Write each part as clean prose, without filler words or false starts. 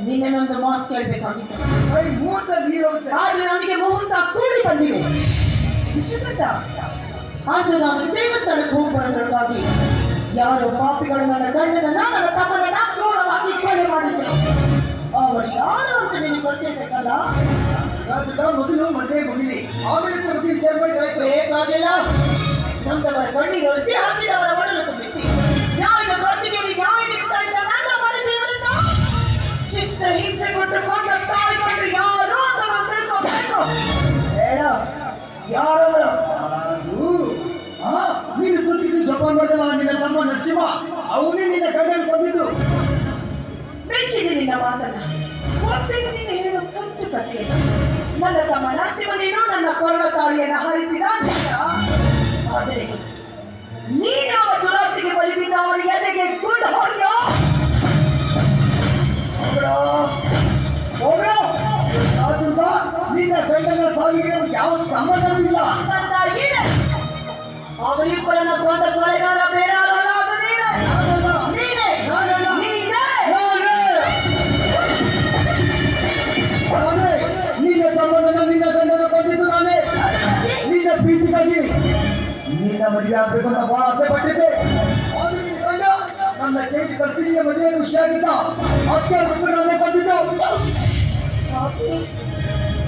ನಿನ್ನನ್ನೊಂದು ಮಾತು ಕೇಳಬೇಕಾಗಿತ್ತು. ಮುಹೂರ್ತ ಹೋಗುತ್ತೆ. ಆದ್ರೆ ನನಗೆ ಮುಹೂರ್ತ ಕೂಡಿ ಬಂದಿದೆ. ವಿಷಕಂಠ, ಆದ್ರೆ ನಾನು ದೇವಸ್ಥಾನಕ್ಕೆ ಹೋಗಿ ಬರೋದ್ರೊಳಗಾಗಿ ಯಾರೋ ಪಾಪಿಗಳು ನನ್ನ ಗಂಡನ ನನ್ನ ತಮ್ಮನ ಕ್ರೂರವಾಗಿ ಕೊಲೆ ಮಾಡಿದ್ರು. ಅವರು ಯಾರು ಅಂತ ನಿನಗೆ ಗೊತ್ತಿರ್ಬೇಕಲ್ಲ. ಮೊದಲು ಮದುವೆ ಮುಗಿಲಿ, ಆಮೇಲೆ ಬಗ್ಗೆ ವಿಚಾರ ಮಾಡಿದ್ರೆ ಆಯ್ತು. ಬೇಕಾಗಿಲ್ಲ. ನಮ್ಮವರ ಕಣ್ಣೀರಿಸಿ ಹಸಿದವರ ಒಡಲು ತುಂಬಿಸಿ ನ್ಯಾಯದ ಪ್ರತಿನಿಧಿ ನ್ಯಾಯ ನೀಡ್ತಾ ಇದ್ದ ನನ್ನ ಮನೆ ದೇವರನ್ನು ಚಿತ್ತ ಹಿಂಸೆ ಕೊಟ್ಟು ಕೊಂಡ ತಾಯಿಗೊಂಡು ಯಾರು ಅಂತ ನಾನು ತಿಳ್ಕೋಬೇಕು. ಬೇಡ, ಯಾರವರು? ನೀನು ತುತ್ತಿದ್ದು ಜಪಾನ್ ಮಾಡಿದಲ್ಲ ನಿನ್ನ ತಮ್ಮ ನರಸಿಂಹ, ಅವನೇ ನಿನ್ನ ಗಂಡನ ಕೊಂದಿದ್ದು. ಮೆಚ್ಚಿದೆ ನಿನ್ನ ಮಾತನ್ನ. ಒತ್ತಿಗೆ ನೀನು ಹೇಳೋ ಕಟ್ಟು ಕಥೆಯನ್ನು. ನನ್ನ ತಮ್ಮ ನರಸಿಂಹ ನೀನು ನನ್ನ ಕೊರಳ ತಾಳಿಯನ್ನು ಹರಿಸಿದ ನಿಜ. ಆದರೆ ನೀನಾವ ತುಳಸಿಗೆ ಬಲಿಬಿದ್ದ ಅವನ ಎದೆಗೆ ಗುಂಡು ಹೊಡೆಯೋ? ನಿನ್ನ ಗಂಡನ ಸಾವಿಗೆ ಯಾವ ಸಂಬಂಧವಿಲ್ಲ. ಅವರಿಬ್ಬರನ್ನ ಕೊಂದ ಕೊಲೆಗಾರ ಬೇರೆ ಅಲ್ಲ, ಅದು ನೀನೇ. ನಿನ್ನ ತಮ್ಮನನ್ನು ನಿನ್ನ ಗಂಡನ ಕೊಂದಿದ್ದು ನಾನೇ. ನಿನ್ನ ಪ್ರೀತಿಗಾಗಿ ನಿನ್ನ ಮದುವೆ ಆಗ್ಬೇಕು ಅಂತ ಬಹಳ ಆಸೆ ಪಟ್ಟಿದ್ದೆ. ನನ್ನ ಚೈತಿ ಕಳಿಸಿ ನಿನ್ನ ಮದುವೆ ಖುಷಿಯಾಗಿದ್ದ. ಅದಕ್ಕೆ ನಾನೇ ಬಂದಿದ್ದು.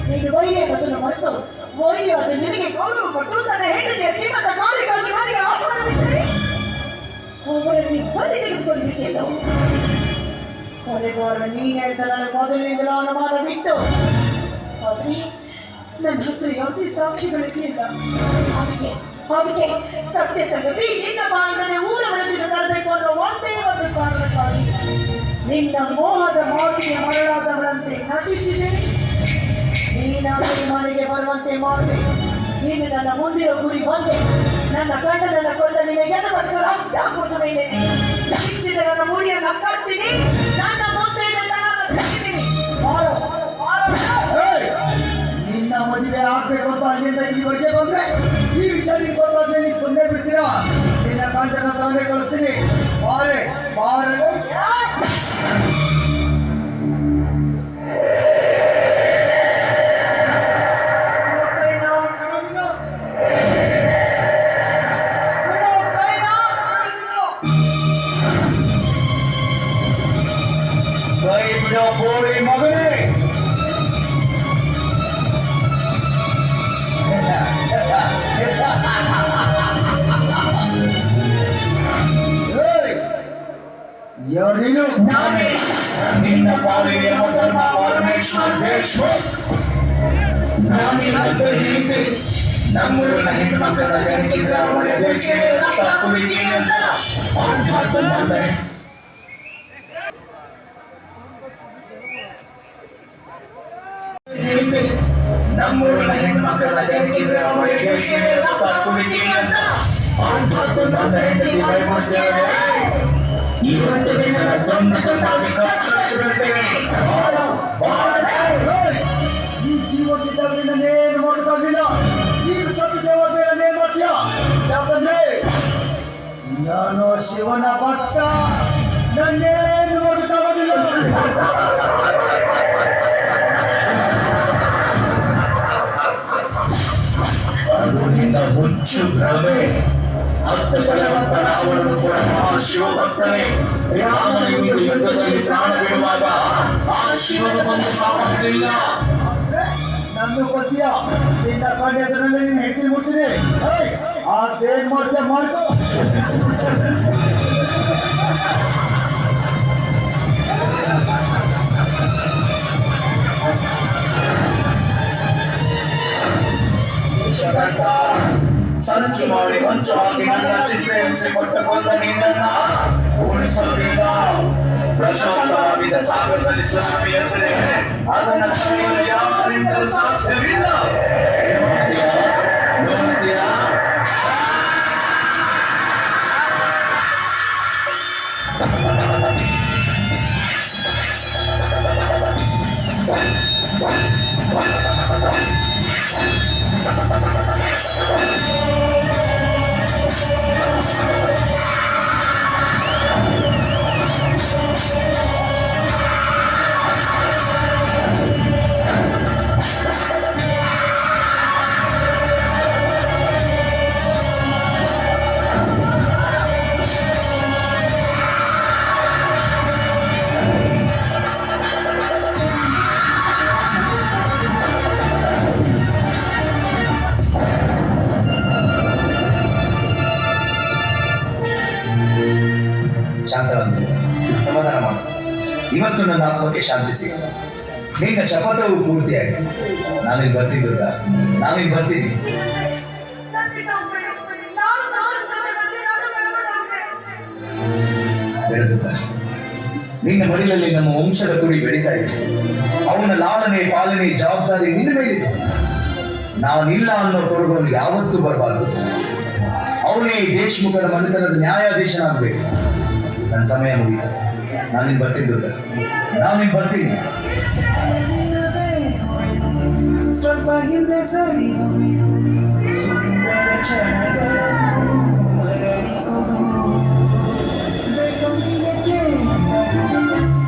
ನೀನು ವೈರ್ಯ ಮೊದಲು ಮರೆತು ವೈರ್ಯ ಅದು ನಿನಗೆ ಗೌರವ ಕೊಟ್ಟು ತನ್ನ ಹೆಂಡತಿಯ ಶ್ರೀಮಂತ ಕಾರ್ಯಕ್ಕಾಗಿ ಮನೆಗೆ ಆಹ್ವಾನವಿದ್ದರೆ ಅವರಲ್ಲಿ ಬಲಿ ತೆಗೆದುಕೊಂಡಿದ್ದೆಲ್ಲ. ಕೊಲೆಗಾರ ನೀನೇ ಅಂತ ನನ್ನ ಮೊದಲಿನಿಂದಲೂ ಅನುಮಾನವಿತ್ತು. ಆದರೆ ನನ್ನ ಹತ್ರ ಯಾವುದೇ ಸಾಕ್ಷಿಗಳಿರಲಿಲ್ಲ. ಅದಕ್ಕೆ ಸತ್ಯ ಸಂಗತಿ ನಿನ್ನ ಬಾಯಿಂದಲೇ ಊರ ಹೊರಗಿನ ತರಬೇಕು ಅನ್ನೋ ಒಂದೇ ಒಂದು ಕಾರಣಕ್ಕಾಗಿ ನಿನ್ನ ಮೋಹದ ಮಾತಿಗೆ ಮರಳಾದವಳಂತೆ ನಟಿಸಿದೆ. ನೀನಾಗಿ ಮನೆಗೆ ಬರುವಂತೆ ಮಾಡಿದೆ. ನೀನು ನನ್ನ ಮುಂದಿರೋ ಗುರಿ ಬಂದೆ. ನನ್ನ ಗಂಡನನ್ನ ಕೊಂಡ ನಿನಗೆ ಬದುಕ ರಕ್ತ ಕೊಟ್ಟ ಮೇಲೆ ಇಚ್ಛಿತ ನನ್ನ ಮುಡಿಯನ್ನು ಕಟ್ತೀನಿ. ನನ್ನ ಮುಂದೆ ತೆಗಿತೀನಿ. ನಿನ್ನ ಮದುವೆ ಆಗ್ಬೇಕು ಅಂತ ಅಲ್ಲಿಂದ ಇಲ್ಲಿವರೆಗೆ ಬಂದ್ರೆ ಈ ವಿಷಯ ನಿನ್ ಗೊತ್ತಾದ್ಮೇಲೆ ನೀವು ಸುಮ್ಮನೆ ಬಿಡ್ತೀರಾ? ನಿನ್ನ ಗಂಡನ ತರನೇ ಕಳಿಸ್ತೀನಿ. ಬಾರೆ ಬಾರೆ. ಯಾರೇನು? ನಾನೇ ನಿನ್ನ ಪಾಲಿಗೆ ಮೊದಲ ಪರಮೇಶ್ವರ್ ದೇಶ್ಮುಖ್. ನಾನಿನಂತ ಹೇಳಿದ್ದೆ, ನಮ್ಮೂರಿನ ಹೆಣ್ಣು ಮಕ್ಕಳ ಗಣಿಗಿದ್ರೆ ಅವರ ದೇಶಕ್ಕೆ ರಕ್ತ ಕುಡಿತೀನಿ ಅಂತ. ಹೇಳಿದ್ದೆ, ನಮ್ಮೂರಿನ ಹೆಣ್ಣು ಮಕ್ಕಳ ಗಣಿಗಿದ್ರೆ ಅವರ ದೇಶಕ್ಕೆ ರಕ್ತ ಕುಡಿತೀನಿ ಅಂತ. ನನ್ನ ಹೆಂಡತಿ ಬಯಮಾಡ್ತೇವೆ. ಇವತ್ತು ನಿನ್ನ ತೊಂದಾಗಿ ಕತ್ತರಿಸಿಬಿಡ್ತೇವೆ. ಈ ಜೀವಕ್ಕಿದ್ದಾಗ ನಿನ್ನೇನು ಮಾಡೋಕ್ಕಾಗಲಿಲ್ಲ. ಈಗ ಸತ್ತಿದ್ದೇವ ಬೇರೇನು ಮಾಡ್ತೀಯ? ಯಾಕಂದ್ರೆ ನಾನು ಶಿವನ ಭಕ್ತ. ನನ್ನೇನು ಮಾಡೋಕ್ಕಾಗೋದಿಲ್ಲ. ಅದು ನಿನ್ನ ಹುಚ್ಚು ಭ್ರಮೆ. ಹತ್ತು ಬಲವಂತ ರಾವಣನು ಕೂಡ ಮಹಾಶಿವಭಕ್ತನೇ. ರಾಮನಿಗೆ ಯುದ್ಧದಲ್ಲಿ ಪ್ರಾಣ ಬಿಡುವಾಗ ಆ ಶಿವನ ಬಂದು ಕಾಪಾಡಲಿಲ್ಲ. ನನ್ನ ಗೊತ್ತೀಯ, ನಿನ್ನ ಕಡೆ ಎದುರಲ್ಲಿ ನೀನು ಹೇಳ್ತೀನಿ ಮುಡ್ತೀನಿ. ಅದೇನ್ ಮಾಡ್ತೆ ಮಾಡ್ಕೊ. ಸಂಚು ಮಾಡಿ ಹೊಂಚು ಹಾಕಿ ನನ್ನ ಚಿತ್ರಿಸಿ ಕೊಟ್ಟು ಕೊಂದ ನಿನ್ನನ್ನ ಉಳಿಸೋದಿಲ್ಲ. ಪ್ರಶಾಂತವಾಗಿದ್ದ ಸಾಗರದಲ್ಲಿ ಸುನಾಮಿ ಎಂದರೆ ಅದನ್ನ ತಡೆಯಲು ಯಾರಿಂದಲೂ ಸಾಧ್ಯವಿಲ್ಲ. ನೋಡ್ತೀಯಾ? ಇವತ್ತು ನನ್ನ ಆತ್ಮಕ್ಕೆ ಶಾಂತಿ ಸಿಗ. ನಿನ್ನ ಶಪಥವು ಪೂರ್ತಿಯಾಯಿತು. ನಾನಿಲ್ಲಿ ಬರ್ತೀನಿ ದುರ್ಗಾ, ನಾನಿಲ್ಲಿ ಬರ್ತೀನಿ. ಬೇಡ ದುರ್ಗಾ, ನಿನ್ನ ಮಡಿಲಲ್ಲಿ ನಮ್ಮ ವಂಶದ ಕುಡಿ ಬೆಳೀತಾ ಇದೆ. ಅವನ ಲಾಲನೆ ಪಾಲನೆ ಜವಾಬ್ದಾರಿ ನಿನ್ನ ಮೇಲಿದೆ. ನಾನಿಲ್ಲ ಅನ್ನೋ ಕೊರಗು ಯಾವತ್ತೂ ಬರಬಾರ್ದು. ಅವನೇ ದೇಶಮುಖದ ಮನೆತನದ ನ್ಯಾಯಾಧೀಶನಾಗಬೇಕು. ನನ್ನ ಸಮಯ ಮುಗಿತು. ನಾನಿಲ್ಲಿ ಬರ್ತೀನಿ ದುರ್ಗಾ, ನಾನಿಲ್ಲಿ ಬರ್ತೀನಿ. ಸ್ವಲ್ಪ ಹಿಂದೆ ಸರಿ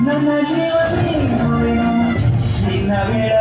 ನನ್ನ ಜೀವನ ನಿನ್ನ ಬೇಡ